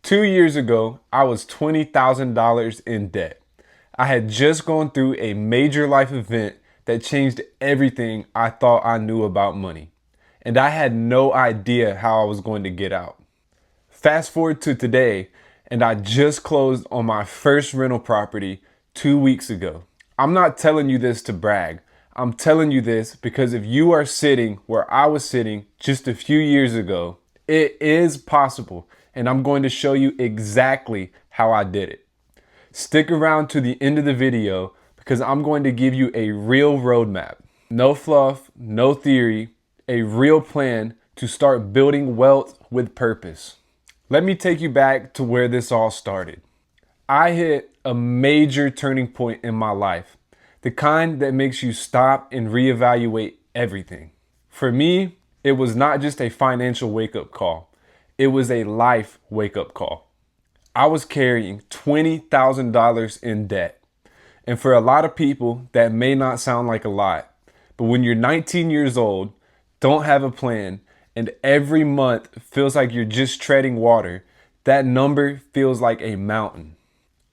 2 years ago, I was $20,000 in debt. I had just gone through a major life event that changed everything I thought I knew about money. And I had no idea how I was going to get out. Fast forward to today, and I just closed on my first rental property 2 weeks ago. I'm not telling you this to brag. I'm telling you this because if you are sitting where I was sitting just a few years ago, it is possible, and I'm going to show you exactly how I did it. Stick around to the end of the video because I'm going to give you a real roadmap. No fluff, no theory, a real plan to start building wealth with purpose. Let me take you back to where this all started. I hit a major turning point in my life, the kind that makes you stop and reevaluate everything. For me, it was not just a financial wake-up call. It was a life wake-up call. I was carrying $20,000 in debt. And for a lot of people, that may not sound like a lot. But when you're 19 years old, don't have a plan, and every month feels like you're just treading water, that number feels like a mountain.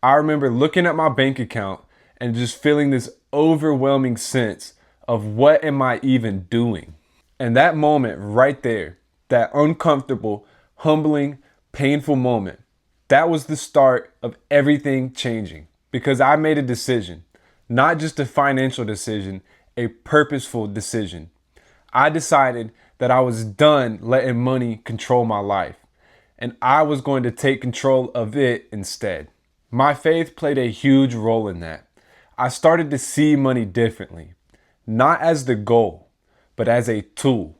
I remember looking at my bank account and just feeling this overwhelming sense of what am I even doing? And that moment right there, that uncomfortable, humbling, painful moment, that was the start of everything changing because I made a decision, not just a financial decision, a purposeful decision. I decided that I was done letting money control my life, and I was going to take control of it instead. My faith played a huge role in that. I started to see money differently, not as the goal, but as a tool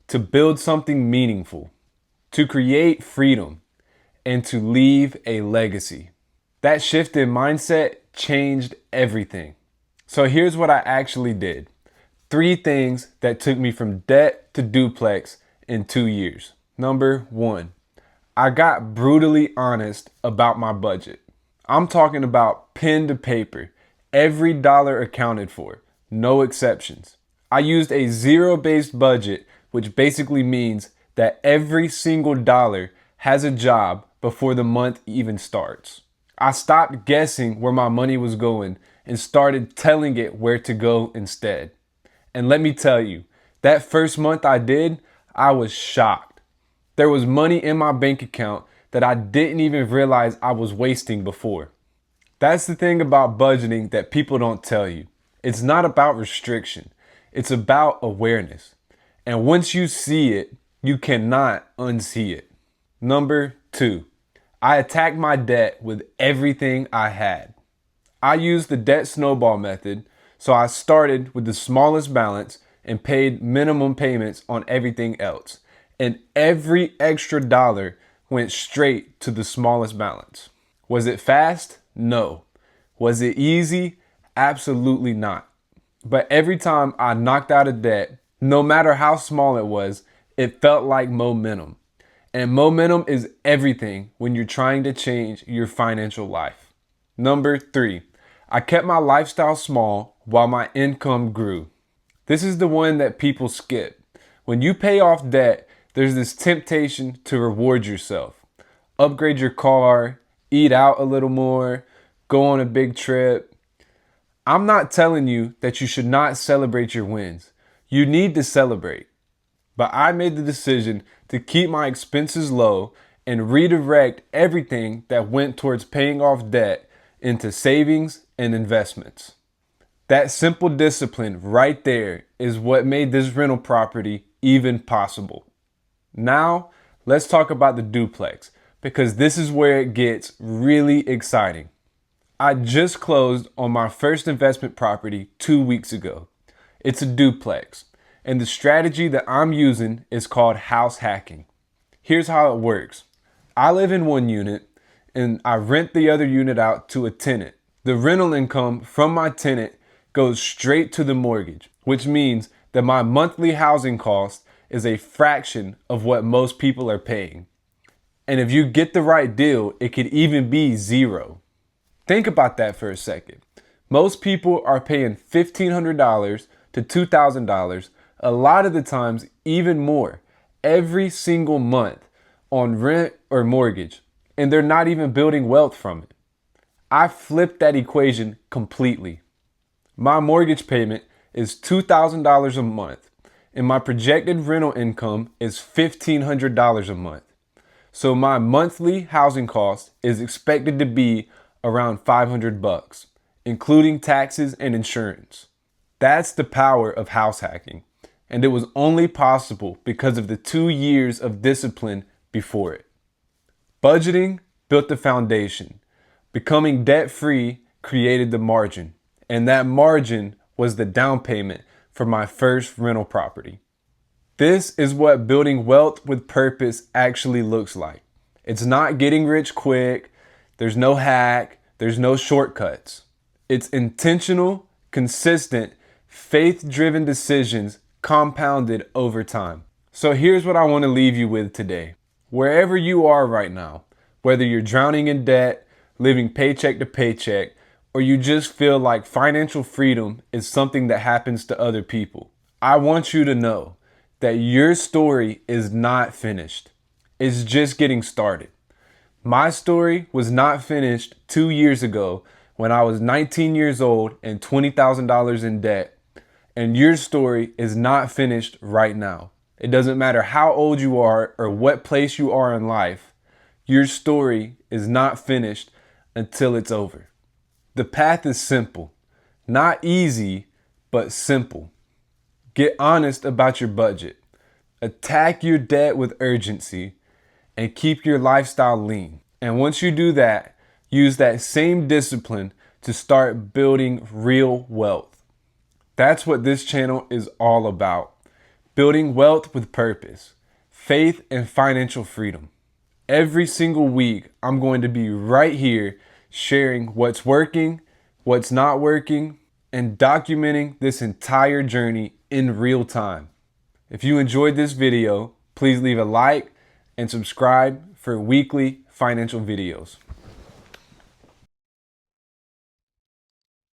to build something meaningful, to create freedom, and to leave a legacy. That shift in mindset changed everything. So here's what I actually did. 3 things that took me from debt to duplex in 2 years. Number 1, I got brutally honest about my budget. I'm talking about pen to paper, every dollar accounted for, no exceptions. I used a zero-based budget, which basically means that every single dollar has a job before the month even starts. I stopped guessing where my money was going and started telling it where to go instead. And let me tell you, that first month I did, I was shocked. There was money in my bank account that I didn't even realize I was wasting before. That's the thing about budgeting that people don't tell you. It's not about restriction. It's about awareness. And once you see it, you cannot unsee it. Number 2, I attacked my debt with everything I had. I used the debt snowball method, so I started with the smallest balance and paid minimum payments on everything else. And every extra dollar went straight to the smallest balance. Was it fast? No. Was it easy? Absolutely not. But every time I knocked out a debt, no matter how small it was, it felt like momentum. And momentum is everything when you're trying to change your financial life. Number 3, I kept my lifestyle small while my income grew. This is the one that people skip. When you pay off debt, there's this temptation to reward yourself. Upgrade your car, eat out a little more, go on a big trip. I'm not telling you that you should not celebrate your wins. You need to celebrate. But I made the decision to keep my expenses low and redirect everything that went towards paying off debt into savings and investments. That simple discipline right there is what made this rental property even possible. Now, let's talk about the duplex because this is where it gets really exciting. I just closed on my first investment property 2 weeks ago. It's a duplex, and the strategy that I'm using is called house hacking. Here's how it works. I live in one unit and I rent the other unit out to a tenant. The rental income from my tenant goes straight to the mortgage, which means that my monthly housing cost is a fraction of what most people are paying. And if you get the right deal, it could even be 0. Think about that for a second. Most people are paying $1,500 to $2,000, a lot of the times even more, every single month on rent or mortgage. and they're not even building wealth from it. I flipped that equation completely. My mortgage payment is $2,000 a month, and my projected rental income is $1,500 a month. So my monthly housing cost is expected to be around $500, including taxes and insurance. That's the power of house hacking, and it was only possible because of the 2 years of discipline before it. Budgeting built the foundation. Becoming debt-free created the margin, and that margin was the down payment for my first rental property. This is what building wealth with purpose actually looks like. It's not getting rich quick. There's no hack. There's no shortcuts. It's intentional, consistent, faith-driven decisions compounded over time. So here's what I want to leave you with today. Wherever you are right now, whether you're drowning in debt, living paycheck to paycheck, or you just feel like financial freedom is something that happens to other people, I want you to know that your story is not finished. It's just getting started. My story was not finished 2 years ago when I was 19 years old and $20,000 in debt. And your story is not finished right now. It doesn't matter how old you are or what place you are in life. Your story is not finished until it's over. The path is simple. Not easy, but simple. Get honest about your budget. Attack your debt with urgency and keep your lifestyle lean. And once you do that, use that same discipline to start building real wealth. That's what this channel is all about. Building wealth with purpose, faith, and financial freedom. Every single week, I'm going to be right here sharing what's working, what's not working, and documenting this entire journey in real time. If you enjoyed this video, please leave a like and subscribe for weekly financial videos.